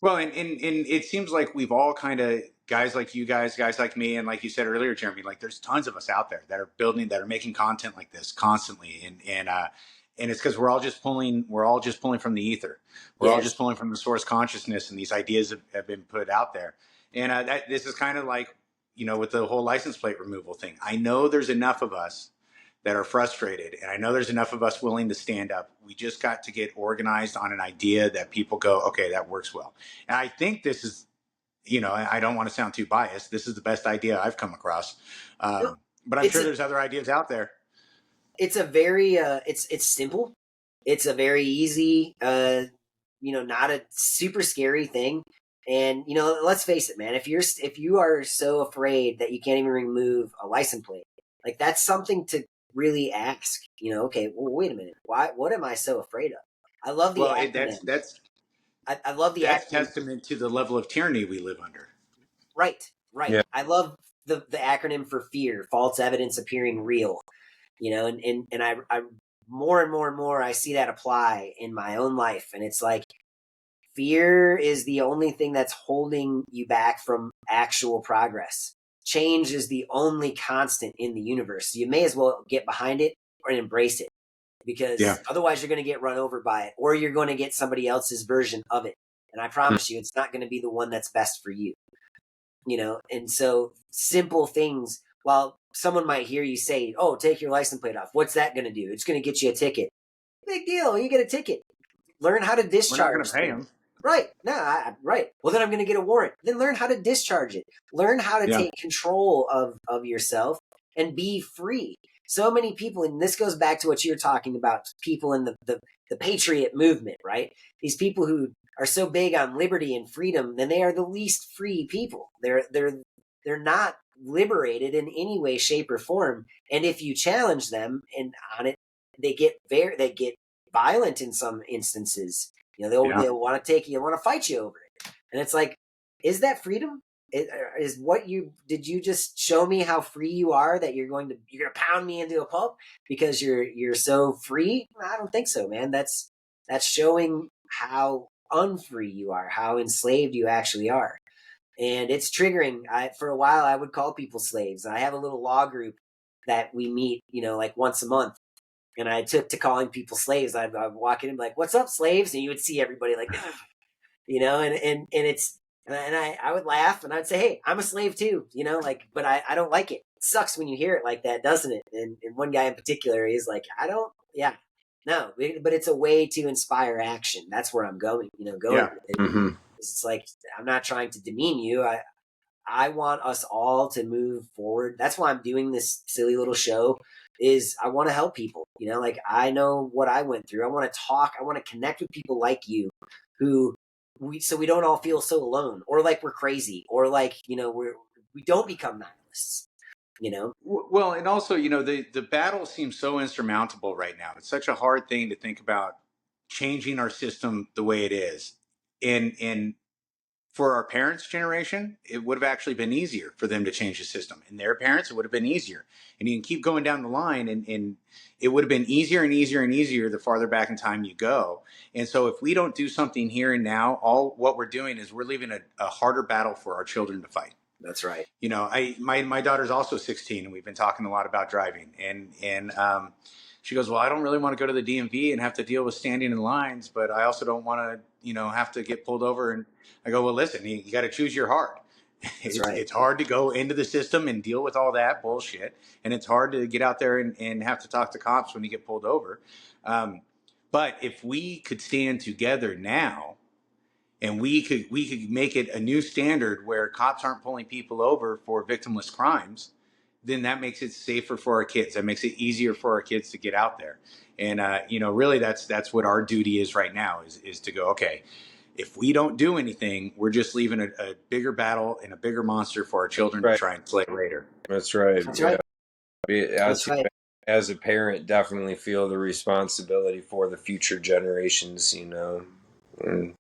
Well, and it seems like we've all kind of, guys like you guys like me, and like you said earlier, Jeremy, like there's tons of us out there that are building, that are making content like this constantly, and it's because we're all just pulling from the ether, we're all Yes. just pulling from the source consciousness, and these ideas have been put out there, and that this is kind of like, with the whole license plate removal thing. I know there's enough of us that are frustrated. And I know there's enough of us willing to stand up. We just got to get organized on an idea that people go, okay, that works well. And I think this is, I don't want to sound too biased. This is the best idea I've come across. No, But I'm it's sure a there's other ideas out there. it's a very it's simple. It's a very easy, not a super scary thing. And let's face it, man. If you are so afraid that you can't even remove a license plate, like that's something to really ask. Okay, well, wait a minute. Why? What am I so afraid of? I love the Well, acronym. that's I love the that's acronym. testament to the level of tyranny we live under. Right, right. Yeah. I love the acronym for fear, false evidence appearing real. And I more and more and more I see that apply in my own life, and it's like fear is the only thing that's holding you back from actual progress. Change is the only constant in the universe. So you may as well get behind it or embrace it, Yeah. because otherwise you're going to get run over by it, or you're going to get somebody else's version of it. And I promise you, it's not going to be the one that's best for you. And so simple things, while someone might hear you say, oh, take your license plate off, what's that going to do? It's going to get you a ticket. Big deal. You get a ticket. Learn how to We're not going discharge to pay things. them. Right. No, right. Well, then I'm going to get a warrant. Then learn how to discharge it. Learn how to Yeah. take control of yourself and be free. So many people, and this goes back to what you're talking about, people in the patriot movement, right? These people who are so big on liberty and freedom, then they are the least free people. They're not liberated in any way, shape, or form. And if you challenge them and on it, they get violent in some instances. They'll want to take you, want to fight you over it. And it's like, is that freedom? Did you just show me how free you are, that you're gonna pound me into a pulp because you're so free? I don't think so, man. That's showing how unfree you are, how enslaved you actually are. And it's triggering. For a while I would call people slaves. I have a little law group that we meet, like once a month. And I took to calling people slaves. I'd walk in and be like, "What's up, slaves?" And you would see everybody like, and it's, and I would laugh and I'd say, "Hey, I'm a slave too," but I don't like it. It sucks when you hear it like that, doesn't it? And one guy in particular, he's like, "I don't, yeah, no," but it's a way to inspire action. That's where I'm going, Yeah. Mm-hmm. It's like, I'm not trying to demean you. I want us all to move forward. That's why I'm doing this silly little show, is I want to help people. Like, I know what I went through. I want to talk. I want to connect with people like you who so we don't all feel so alone, or like we're crazy, or like, we don't become nihilists, Well, and also, the battle seems so insurmountable right now. It's such a hard thing to think about changing our system the way it is. And for our parents' generation, it would have actually been easier for them to change the system. And their parents, it would have been easier. And you can keep going down the line, and it would have been easier and easier and easier the farther back in time you go. And so if we don't do something here and now, all what we're doing is we're leaving a harder battle for our children to fight. That's right. My daughter's also 16, and we've been talking a lot about driving, and she goes, well, I don't really want to go to the DMV and have to deal with standing in lines, but I also don't want to, have to get pulled over. And I go, well, listen, you got to choose your heart. That's right. It's hard to go into the system and deal with all that bullshit, and it's hard to get out there and have to talk to cops when you get pulled over. But if we could stand together now, and we could make it a new standard where cops aren't pulling people over for victimless crimes, then that makes it safer for our kids. That makes it easier for our kids to get out there. And really, that's what our duty is right now, is to go, okay, if we don't do anything, we're just leaving a bigger battle and a bigger monster for our children to try and slay later. That's right. That's right. That's right. As a parent, definitely feel the responsibility for the future generations, and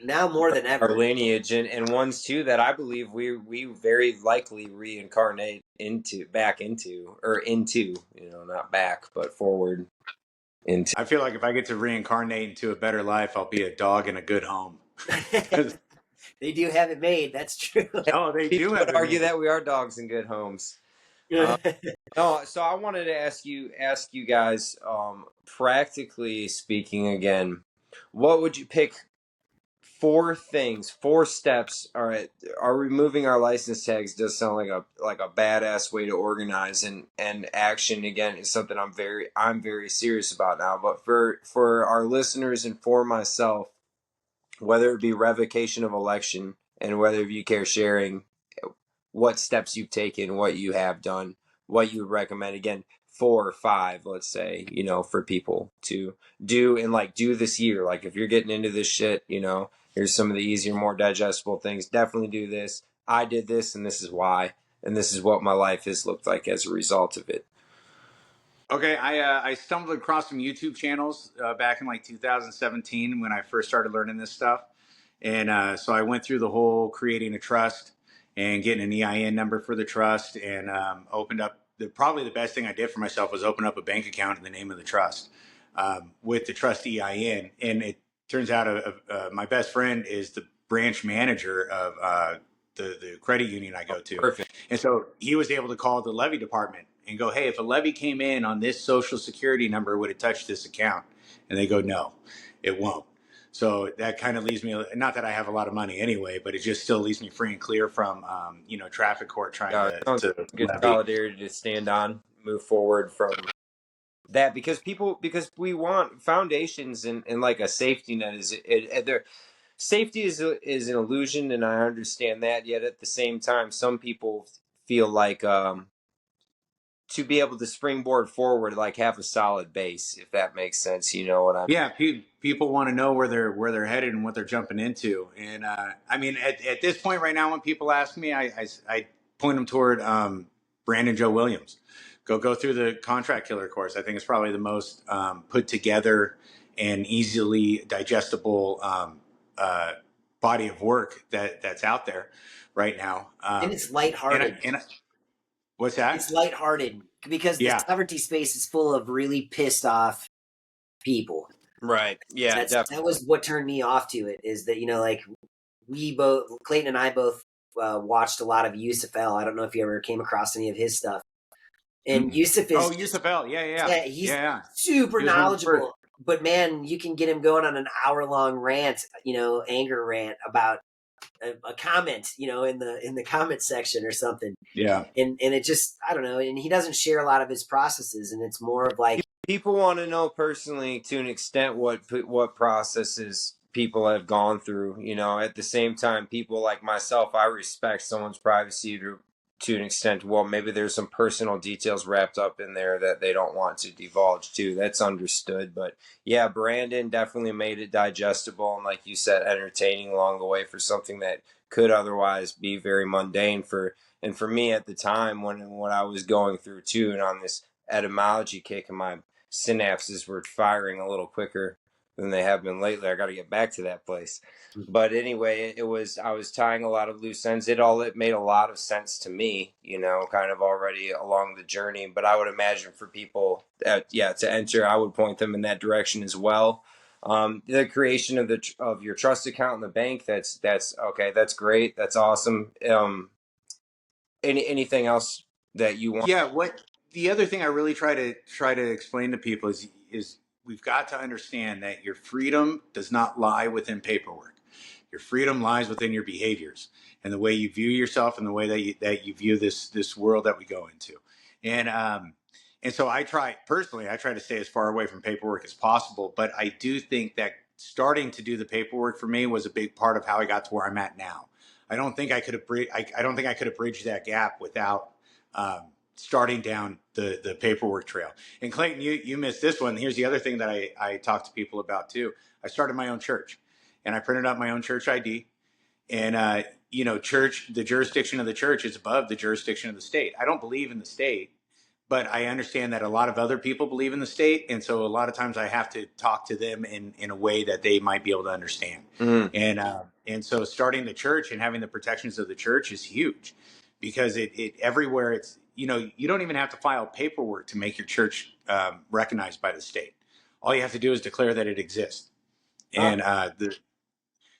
now more than ever, our lineage, and ones too that I believe we very likely reincarnate back into, not back, but forward into. I feel like if I get to reincarnate into a better life, I'll be a dog in a good home. They do have it made. That's true. Oh, they do People would have it argue made. that we are dogs in good homes. Uh, no, so I wanted to ask you guys, practically speaking, again, what would you pick? Four things, four steps. All right, are removing our license tags does sound like a badass way to organize, and action again is something I'm very serious about now. But for our listeners and for myself, whether it be revocation of election and whether you care sharing what steps you've taken, what you have done, what you would recommend. Again, 4 or 5, let's say, for people to do and like do this year. Like if you're getting into this shit, here's some of the easier, more digestible things. Definitely do this. I did this and this is why. And this is what my life has looked like as a result of it. Okay, I stumbled across some YouTube channels back in like 2017 when I first started learning this stuff, and so I went through the whole creating a trust and getting an EIN number for the trust, and opened up. Probably the best thing I did for myself was open up a bank account in the name of the trust with the trust EIN, and it turns out my best friend is the branch manager of the credit union I go to. Perfect. And so he was able to call the levy department and go, hey, if a levy came in on this social security number, would it touch this account? And they go, no, it won't. So that kind of leaves me, not that I have a lot of money anyway, but it just still leaves me free and clear from, traffic court trying Sounds to good levy. solidarity to stand on, move forward from that because we want foundations and like a safety net there. Safety is an illusion, and I understand that. Yet at the same time, some people feel like to be able to springboard forward, like have a solid base, if that makes sense. You know what I mean? Yeah, people want to know where they're headed and what they're jumping into. And I mean, at this point right now, when people ask me, I point them toward Brandon Joe Williams. Go through the contract killer course. I think it's probably the most put together and easily digestible body of work that's out there right now. And it's lighthearted. What's that? It's lighthearted because the Yeah. sovereignty space is full of really pissed off people. Right. Yeah. That was what turned me off to it. Is that like we both, Clayton and I both watched a lot of Yusuf L. I don't know if you ever came across any of his stuff. And Yusuf is Yusuf L. Yeah. He's super knowledgeable. But man, you can get him going on an hour-long rant, anger rant about a comment, in the comment section or something. Yeah. And it just, I don't know. And he doesn't share a lot of his processes, and it's more of like people want to know personally to an extent what processes people have gone through. At the same time, people like myself, I respect someone's privacy to an extent. Well, maybe there's some personal details wrapped up in there that they don't want to divulge to. That's understood. But yeah, Brandon definitely made it digestible and, like you said, entertaining along the way for something that could otherwise be very mundane for me at the time when I was going through too, and on this etymology kick, and my synapses were firing a little quicker than they have been lately. I got to get back to that place. But anyway, I was tying a lot of loose ends. It made a lot of sense to me, kind of already along the journey. But I would imagine for people that, to enter, I would point them in that direction as well. The creation of your trust account in the bank, that's okay. That's great. That's awesome. Anything else that you want? Yeah, the other thing I really try to explain to people is we've got to understand that your freedom does not lie within paperwork. Your freedom lies within your behaviors and the way you view yourself and the way that you view this world that we go into. And so I try to stay as far away from paperwork as possible, but I do think that starting to do the paperwork for me was a big part of how I got to where I'm at now. I don't think I could have bridged that gap without starting down the paperwork trail. And Clayton, you missed this one. Here's the other thing that I talk to people about too. I started my own church, and I printed out my own church ID. And the jurisdiction of the church is above the jurisdiction of the state. I don't believe in the state, but I understand that a lot of other people believe in the state, and so a lot of times I have to talk to them in a way that they might be able to understand. And so starting the church and having the protections of the church is huge, because it everywhere it's you don't even have to file paperwork to make your church recognized by the state. All you have to do is declare that it exists, and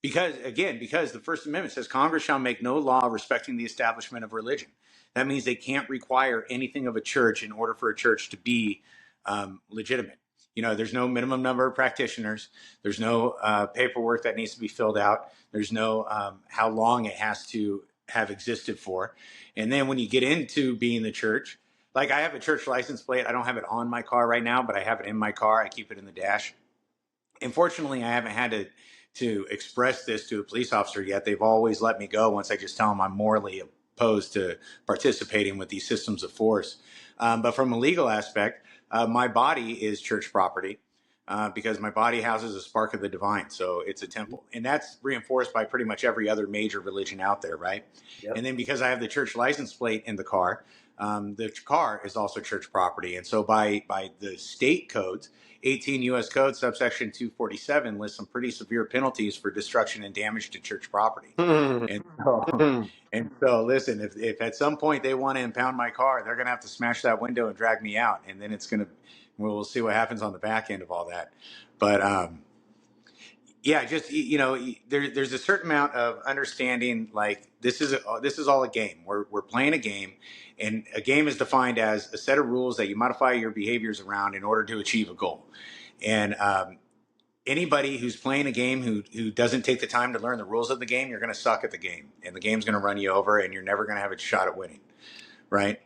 Because the First Amendment says Congress shall make no law respecting the establishment of religion. That means they can't require anything of a church in order for a church to be legitimate. There's no minimum number of practitioners. There's no paperwork that needs to be filled out. There's no how long it has to have existed for. And then when you get into being the church, like I have a church license plate. I don't have it on my car right now, but I have it in my car. I keep it in the dash. Unfortunately, I haven't had to express this to a police officer yet. They've always let me go once I just tell them I'm morally opposed to participating with these systems of force. But from a legal aspect, my body is church property because my body houses a spark of the divine. So it's a temple. And that's reinforced by pretty much every other major religion out there, right? Yep. And then because I have the church license plate in the car is also church property. And so by the state codes, 18 U.S. Code subsection 247 lists some pretty severe penalties for destruction and damage to church property. and so listen, if at some point they want to impound my car, they're going to have to smash that window and drag me out. And then we'll see what happens on the back end of all that. But yeah, just there's a certain amount of understanding. Like this is all a game. We're playing a game, and a game is defined as a set of rules that you modify your behaviors around in order to achieve a goal. And anybody who's playing a game who doesn't take the time to learn the rules of the game, you're going to suck at the game, and the game's going to run you over, and you're never going to have a shot at winning, right?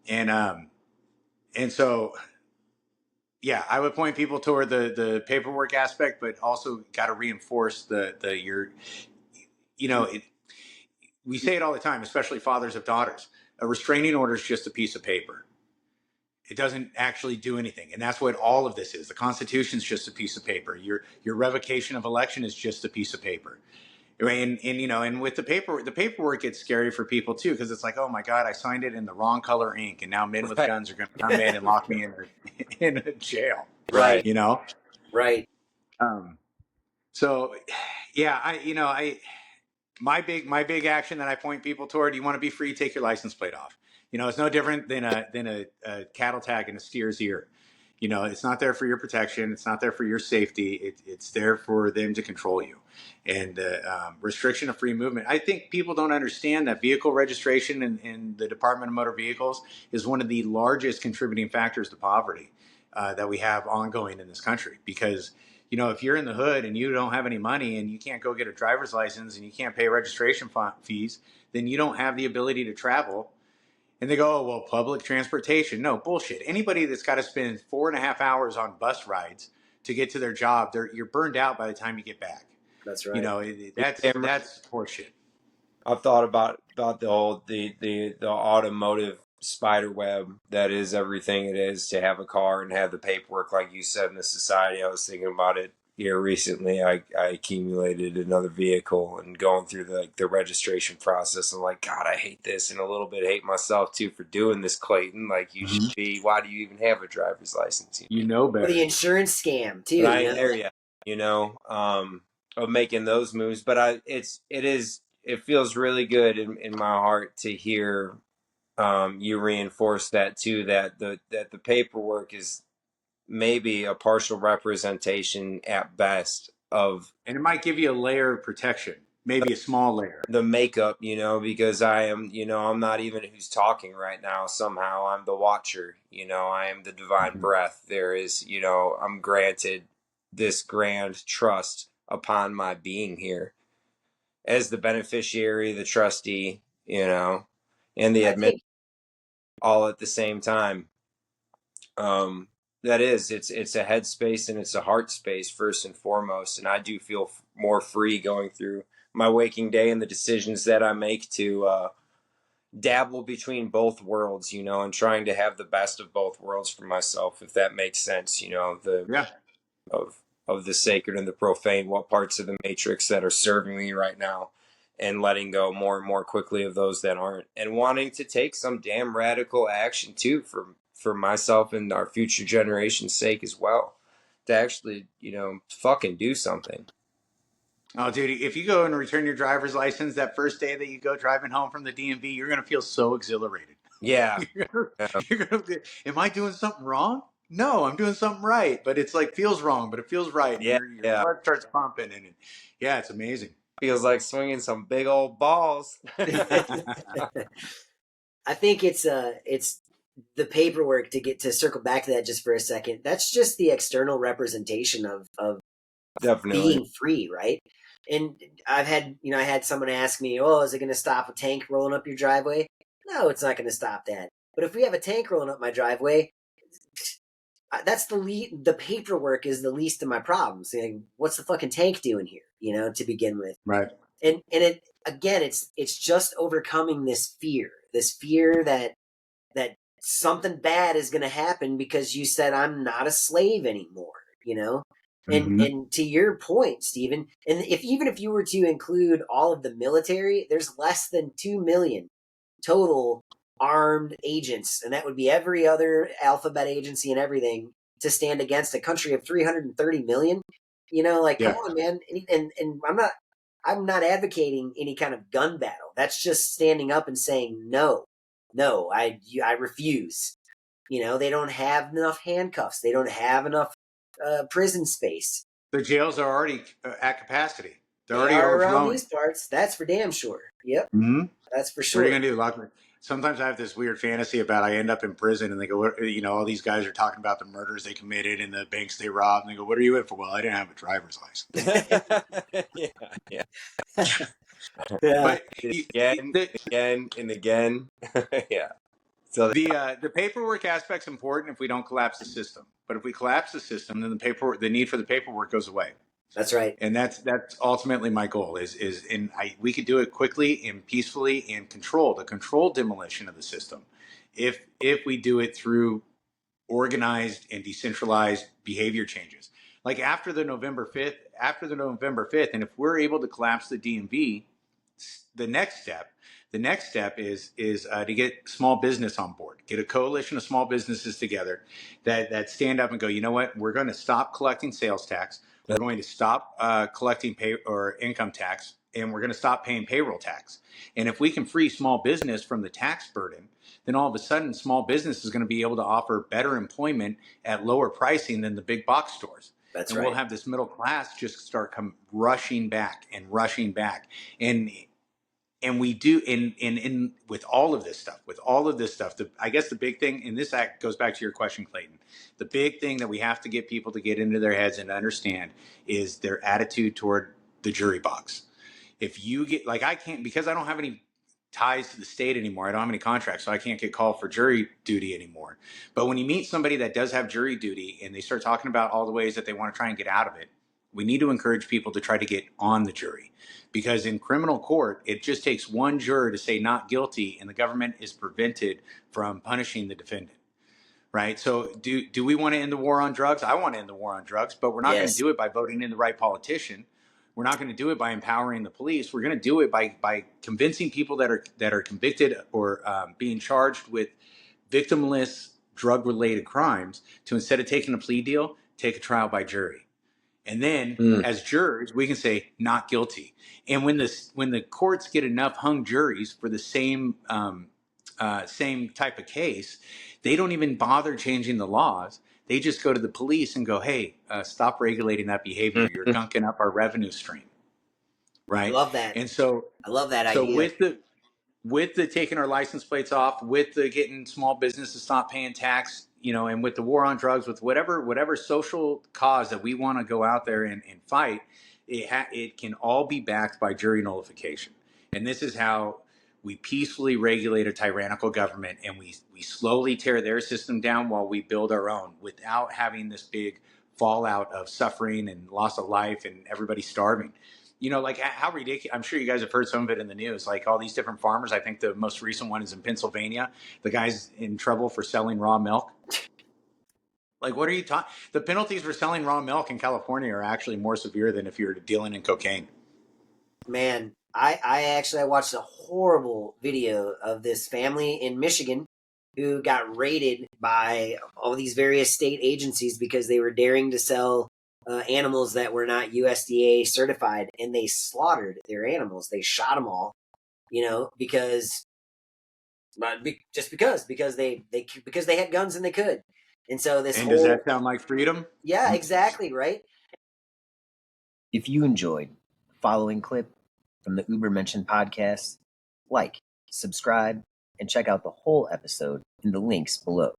And so. Yeah, I would point people toward the paperwork aspect, but also got to reinforce we say it all the time, especially fathers of daughters. A restraining order is just a piece of paper. It doesn't actually do anything, and that's what all of this is. The Constitution is just a piece of paper. Your revocation of election is just a piece of paper. And with the paperwork gets scary for people too, because it's like, oh my God, I signed it in the wrong color ink, and now men with guns are going to come in and lock me in a jail. Right. Right. So, yeah, my big action that I point people toward. You want to be free, take your license plate off. It's no different than a cattle tag in a steer's ear. It's not there for your protection. It's not there for your safety. It's there for them to control you. And restriction of free movement. I think people don't understand that vehicle registration in the Department of Motor Vehicles is one of the largest contributing factors to poverty that we have ongoing in this country. Because, if you're in the hood and you don't have any money and you can't go get a driver's license and you can't pay registration fees, then you don't have the ability to travel. And they go, oh, well, public transportation. No, bullshit. Anybody that's got to spend 4.5 hours on bus rides to get to their job, you're burned out by the time you get back. That's right. That's horseshit. I've thought about the automotive spider web that is everything it is to have a car and have the paperwork, like you said, in the society. I was thinking about it here recently. I accumulated another vehicle and going through the registration process. I'm like, God, I hate this, and a little bit hate myself too for doing this, Clayton. Like you should be. Why do you even have a driver's license? You know better. Or the insurance scam too. Right there, yeah. Of making those moves, but it feels really good in my heart to hear you reinforce that too, that the paperwork is maybe a partial representation at best of, and it might give you a layer of protection, maybe a small layer, the makeup, because I am, I'm not even who's talking right now. Somehow I'm the watcher, I am the divine breath. There is, I'm granted this grand trust upon my being here as the beneficiary, the trustee, and the admin all at the same time. It's a head space and it's a heart space first and foremost. And I do feel more free going through my waking day and the decisions that I make to dabble between both worlds, and trying to have the best of both worlds for myself, if that makes sense, of the sacred and the profane, what parts of the matrix that are serving me right now, and letting go more and more quickly of those that aren't, and wanting to take some damn radical action too for myself and our future generation's sake as well, to actually, fucking do something. Oh, dude, if you go and return your driver's license that first day that you go driving home from the DMV, you're going to feel so exhilarated. Yeah. Am I doing something wrong? No, I'm doing something right. But it's like feels wrong, but it feels right. Yeah. Your heart starts pumping. And yeah, it's amazing. Feels like swinging some big old balls. I think it's the paperwork to circle back to that just for a second. That's just the external representation of Definitely. being free, right? And I had someone ask me, "Oh, is it going to stop a tank rolling up your driveway?" No, it's not going to stop that. But if we have a tank rolling up my driveway, that's the paperwork is the least of my problems. Like, what's the fucking tank doing here? To begin with, Right. and it again, it's just overcoming this fear that something bad is going to happen because you said I'm not a slave anymore. And Mm-hmm. and to your point, Stephen, and even if you were to include all of the military, there's less than 2 million total armed agents, and that would be every other alphabet agency and everything to stand against a country of 330 million. Like, come Yeah. on, man. And I'm not advocating any kind of gun battle. That's just standing up and saying no, I refuse. They don't have enough handcuffs. They don't have enough prison space. The jails are already at capacity. They're They already are around overflowing. these parts. That's for damn sure. Yep, Mm-hmm. that's for What are you sure. gonna do? Lock me? Sometimes I have this weird fantasy about I end up in prison and they go, all these guys are talking about the murders they committed and the banks they robbed. And they go, what are you in for? Well, I didn't have a driver's license. Yeah, yeah. Yeah, But Again, the again, and again. Yeah. So the paperwork aspect's important if we don't collapse the system. But if we collapse the system, then the need for the paperwork goes away. that's right. And that's ultimately my goal we could do it quickly and peacefully and controlled, a controlled demolition of the system if we do it through organized and decentralized behavior changes. Like after the November 5th, and if we're able to collapse the DMV, the next step, is to get small business on board, get a coalition of small businesses together that stand up and go, you know what, we're going to stop collecting sales tax, we're going to stop collecting pay or income tax, and we're going to stop paying payroll tax. And if we can free small business from the tax burden, then all of a sudden small business is going to be able to offer better employment at lower pricing than the big box stores. That's And we'll right. have this middle class just start rushing back and rushing back. And we do in with all of this stuff, I guess the big thing, and this act goes back to your question, Clayton, the big thing that we have to get people to get into their heads and understand is their attitude toward the jury box. If you get, like, I can't, because I don't have any ties to the state anymore, I don't have any contracts, so I can't get called for jury duty anymore. But when you meet somebody that does have jury duty and they start talking about all the ways that they want to try and get out of it, we need to encourage people to try to get on the jury, because in criminal court it just takes one juror to say not guilty and the government is prevented from punishing the defendant. Right. So do we want to end the war on drugs? I want to end the war on drugs, but we're not going to Yes, do it by voting in the right politician. We're not going to do it by empowering the police. We're going to do it by convincing people that are convicted or being charged with victimless drug related crimes to, instead of taking a plea deal, take a trial by jury. And then Mm. as jurors, we can say not guilty. And when the courts get enough hung juries for the same type of case, they don't even bother changing the laws. They just go to the police and go, "Hey, stop regulating that behavior. You're Mhm. gunking up our revenue stream." I Right? love that. And so, I love that so idea. with the taking our license plates off, with the getting small business to stop paying tax, and with the war on drugs, with whatever social cause that we want to go out there and fight, it can all be backed by jury nullification. And this is how we peacefully regulate a tyrannical government, and we slowly tear their system down while we build our own, without having this big fallout of suffering and loss of life and everybody starving. Like how ridiculous. I'm sure you guys have heard some of it in the news, like all these different farmers. I think the most recent one is in Pennsylvania. The guy's in trouble for selling raw milk. Like, what are you talking? The penalties for selling raw milk in California are actually more severe than if you're dealing in cocaine. Man, I watched a horrible video of this family in Michigan who got raided by all these various state agencies because they were daring to sell animals that were not USDA certified, and they slaughtered their animals. They shot them all, because because they had guns and they could. And so this And does whole that sound like freedom? yeah, exactly right. If you enjoyed following clip, from the Uber Mentioned podcast, like, subscribe, and check out the whole episode in the links below.